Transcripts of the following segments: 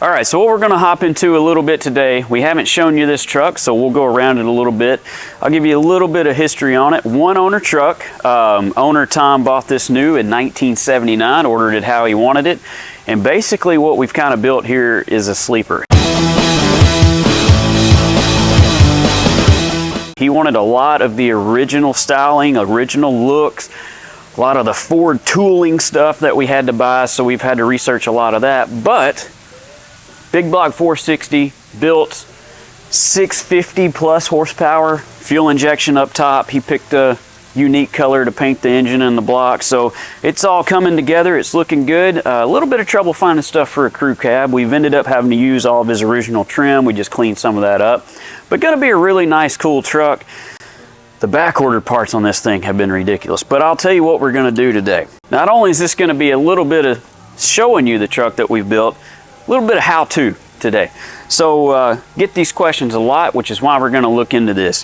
All right, so what we're gonna hop into a little bit today, we haven't shown you this truck, so we'll go around it a little bit. I'll give you a little bit of history on it. One owner truck. Owner Tom bought this new in 1979, ordered it how he wanted it. And basically what we've kind of built here is a sleeper. He wanted a lot of the original styling, original looks, a lot of the Ford tooling stuff that we had to buy, so we've had to research a lot of that. But big block 460, built 650 plus horsepower, fuel injection up top. He picked a unique color to paint the engine and the block, so it's all coming together. It's looking good. A little bit of trouble finding stuff for a crew cab. We've ended up having to use all of his original trim. We just cleaned some of that up, but gonna be a really nice, cool truck. The back order parts on this thing have been ridiculous, but I'll tell you what we're gonna do today. Not only is this gonna be a little bit of showing you the truck that we've built, a little bit of how-to today. So get these questions a lot, which is why we're gonna look into this.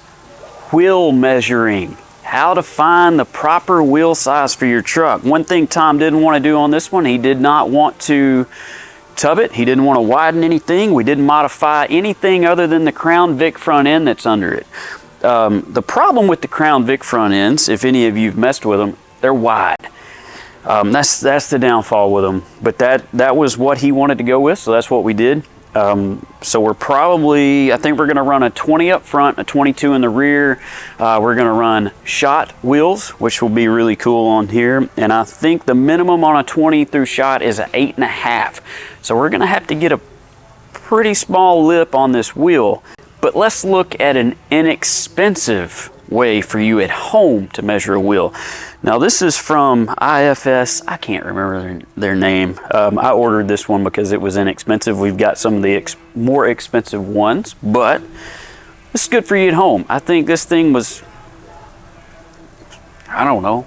Wheel measuring. How to find the proper wheel size for your truck. One thing Tom didn't want to do on this one, he did not want to tub it. He didn't want to widen anything. We didn't modify anything other than the Crown Vic front end that's under it. The problem with the Crown Vic front ends, if any of you've messed with them, they're wide. That's the downfall with them. But that was what he wanted to go with, so that's what we did. So we're probably, I think we're going to run a 20 up front, a 22 in the rear. We're going to run shot wheels, which will be really cool on here. And I think the minimum on a 20 through shot is an 8.5. So we're going to have to get a pretty small lip on this wheel. But let's look at an inexpensive way for you at home to measure a wheel. Now this is from IFS. I can't remember their name. I ordered this one because it was inexpensive. We've got some of the more expensive ones, but this is good for you at home. I think this thing was, I don't know.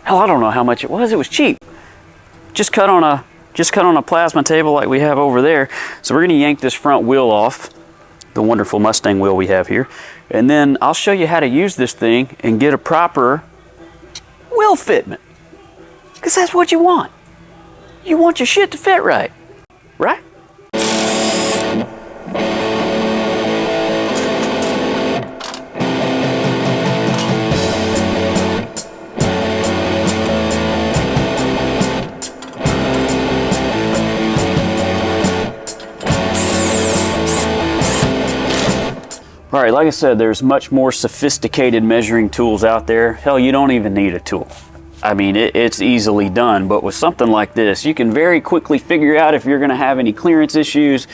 Hell, I don't know how much it was. It was cheap. Just cut on a plasma table like we have over there. So we're gonna yank this front wheel off, the wonderful Mustang wheel we have here. And then I'll show you how to use this thing and get a proper wheel fitment. Because that's what you want. You want your shit to fit right. Right? All right, like I said, there's much more sophisticated measuring tools out there. Hell, you don't even need a tool. I mean, it's easily done, but with something like this, you can very quickly figure out if you're gonna have any clearance issues.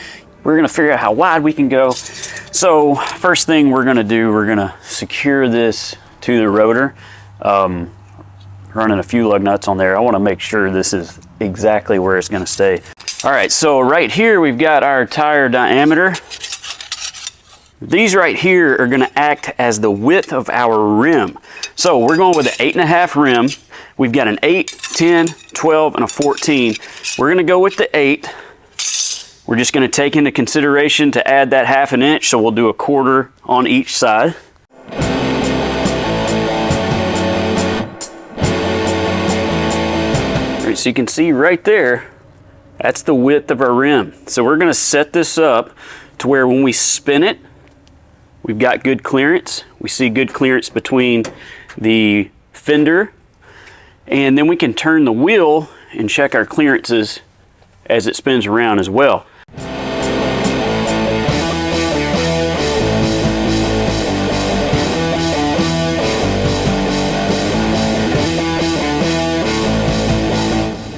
We're gonna figure out how wide we can go. So first thing we're gonna do, we're gonna secure this to the rotor. Running a few lug nuts on there. I wanna make sure this is exactly where it's gonna stay. All right, so right here, we've got our tire diameter. These right here are gonna act as the width of our rim. So we're going with an 8.5 rim. We've got an 8, 10, 12, and a 14. We're gonna go with the 8. We're just gonna take into consideration to add that 1/2 inch, so we'll do a 1/4 on each side. All right, so you can see right there, that's the width of our rim. So we're gonna set this up to where when we spin it, we've got good clearance. We see good clearance between the fender, and then we can turn the wheel and check our clearances as it spins around as well.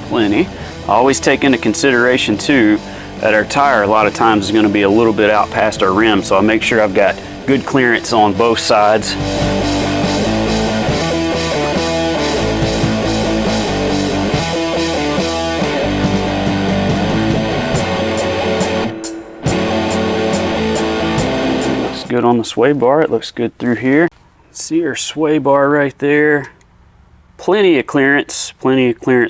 Plenty. I always take into consideration too that our tire a lot of times is going to be a little bit out past our rim, so I make sure I've got good clearance on both sides. Looks good on the sway bar. It looks good through here. See our sway bar right there. Plenty of clearance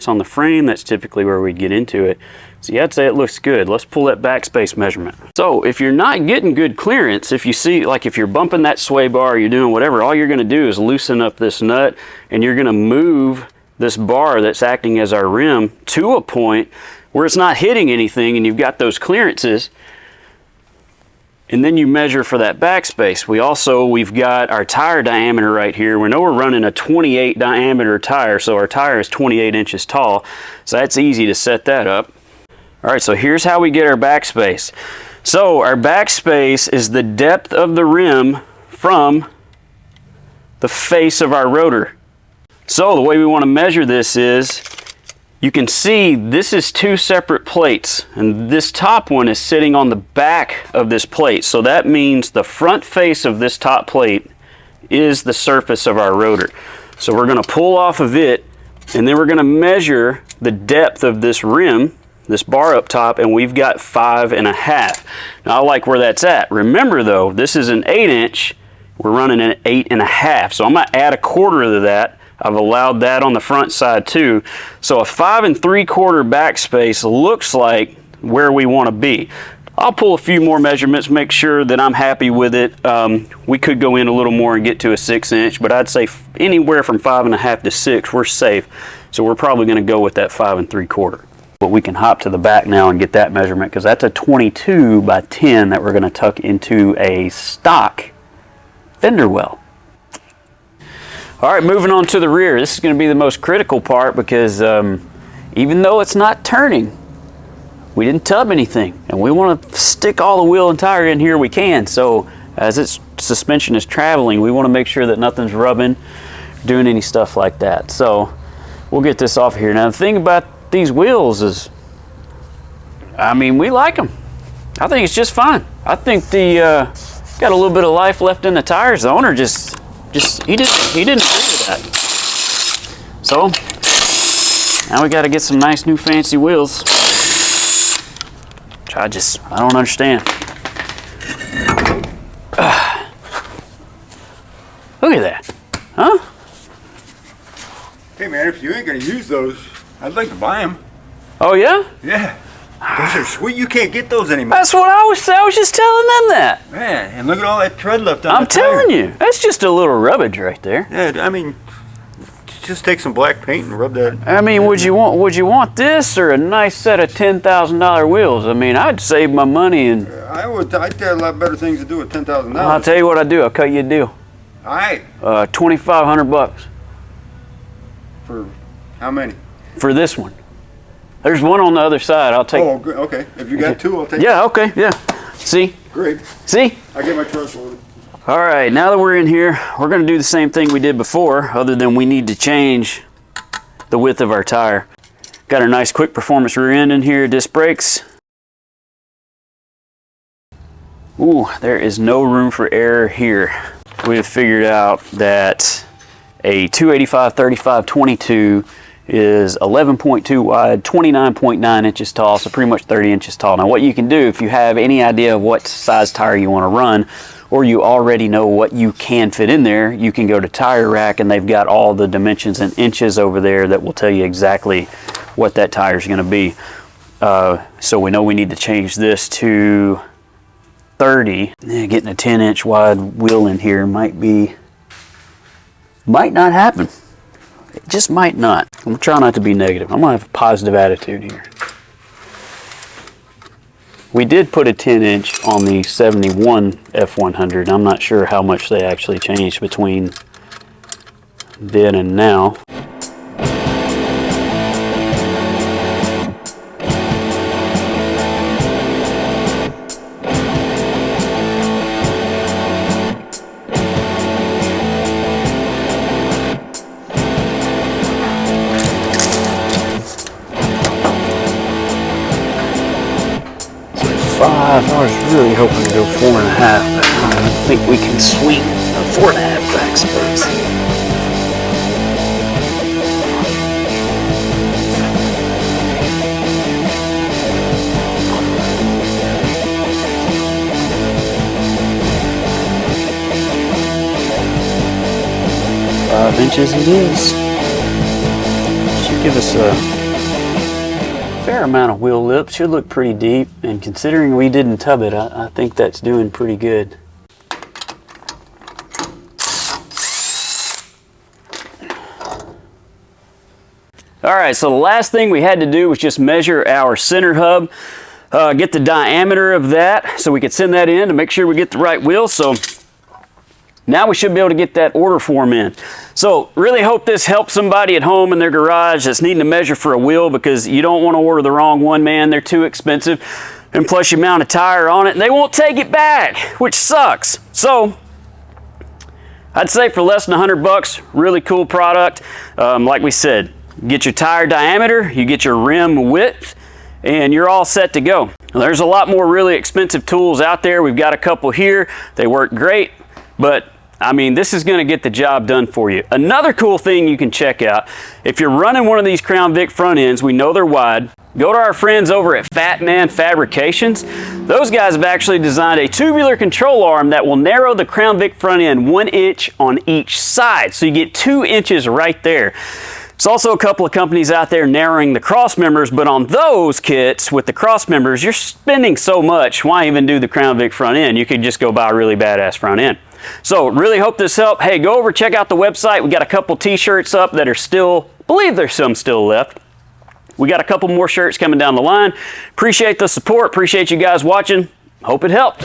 on the frame. That's typically where we'd get into it. So yeah, I'd say it looks good. Let's pull that backspace measurement. So if you're not getting good clearance, if you see, like if you're bumping that sway bar, you're doing whatever, all you're gonna do is loosen up this nut, and you're gonna move this bar that's acting as our rim to a point where it's not hitting anything and you've got those clearances. And then you measure for that backspace. We've got our tire diameter right here. We know we're running a 28 diameter tire, so our tire is 28 inches tall. So that's easy to set that up. All right, so here's how we get our backspace. So our backspace is the depth of the rim from the face of our rotor. So the way we want to measure this is, you can see this is two separate plates, and this top one is sitting on the back of this plate. So that means the front face of this top plate is the surface of our rotor. So we're going to pull off of it, and then we're going to measure the depth of this rim, this bar up top, and we've got 5.5. Now I like where that's at. Remember though, this is an 8-inch. We're running an 8.5. So I'm going to add a quarter to that. I've allowed that on the front side too. So a 5 3/4 backspace looks like where we want to be. I'll pull a few more measurements, make sure that I'm happy with it. We could go in a little more and get to a 6-inch, but I'd say anywhere from 5.5 to 6, we're safe. So we're probably going to go with that 5 3/4. But we can hop to the back now and get that measurement, because that's a 22 by 10 that we're going to tuck into a stock fender well. All right, moving on to the rear. This is going to be the most critical part, because even though it's not turning, we didn't tub anything, and we want to stick all the wheel and tire in here we can. So as its suspension is traveling, we want to make sure that nothing's rubbing, doing any stuff like that. So we'll get this off here. Now the thing about these wheels is, I mean, we like them. I think it's just fine. I think the got a little bit of life left in the tires. The owner just he didn't agree with that. So now we got to get some nice new fancy wheels. Which I don't understand. Look at that, huh? Hey man, if you ain't gonna use those, I'd like to buy them. Oh yeah? Yeah. Those are sweet. You can't get those anymore. That's what I was just telling them that. Man, and look at all that tread left on I'm the tire. telling you, that's just a little rubbage right there. Yeah, I mean, just take some black paint and rub that. I mean, would you want this or a nice set of $10,000 wheels? I mean, I'd save my money and. I'd got a lot better things to do with $10,000. I'll tell you what I do. I'll cut you a deal. All right. $2,500 For how many? for this one. There's one on the other side. I'll take. Oh, good. Okay. If you got two, I'll take. Yeah. Okay. Yeah. See. Great. See. I get my trust loaded. All right. Now that we're in here, we're going to do the same thing we did before, other than we need to change the width of our tire. Got our nice quick performance rear end in here, disc brakes. Ooh, there is no room for error here. We have figured out that a 285/35/22 is 11.2 wide, 29.9 inches tall, so pretty much 30 inches tall. Now what you can do, if you have any idea of what size tire you want to run, or you already know what you can fit in there, you can go to Tire Rack, and they've got all the dimensions in inches over there that will tell you exactly what that tire is going to be. So we know we need to change this to 30. Getting a 10-inch wide wheel in here might not happen. It just might not. I'm gonna try not to be negative. I'm gonna have a positive attitude here. We did put a 10-inch on the 71 F100. I'm not sure how much they actually changed between then and now. I was really hoping to go 4.5, but I don't think we can swing a 4.5 backspace. Inches it is. Should give us a fair amount of wheel lip. Should look pretty deep, and considering we didn't tub it, I think that's doing pretty good. All right, so the last thing we had to do was just measure our center hub, get the diameter of that so we could send that in to make sure we get the right wheel. So now we should be able to get that order form in. So really hope this helps somebody at home in their garage that's needing to measure for a wheel, because you don't want to order the wrong one, man. They're too expensive. And plus you mount a tire on it and they won't take it back, which sucks. So I'd say for less than 100 bucks, really cool product. Like we said, get your tire diameter, you get your rim width, and you're all set to go. There's a lot more really expensive tools out there. We've got a couple here. They work great, but I mean, this is going to get the job done for you. Another cool thing you can check out, if you're running one of these Crown Vic front ends, we know they're wide, go to our friends over at Fitment Fabrications. Those guys have actually designed a tubular control arm that will narrow the Crown Vic front end 1 inch on each side. So you get 2 inches right there. There's also a couple of companies out there narrowing the cross members, but on those kits with the cross members, you're spending so much, why even do the Crown Vic front end? You could just go buy a really badass front end. So really hope this helped. Hey, go over, check out the website. We got a couple t-shirts up that are still, I believe there's some still left. We got a couple more shirts coming down the line. Appreciate the support. Appreciate you guys watching. Hope it helped.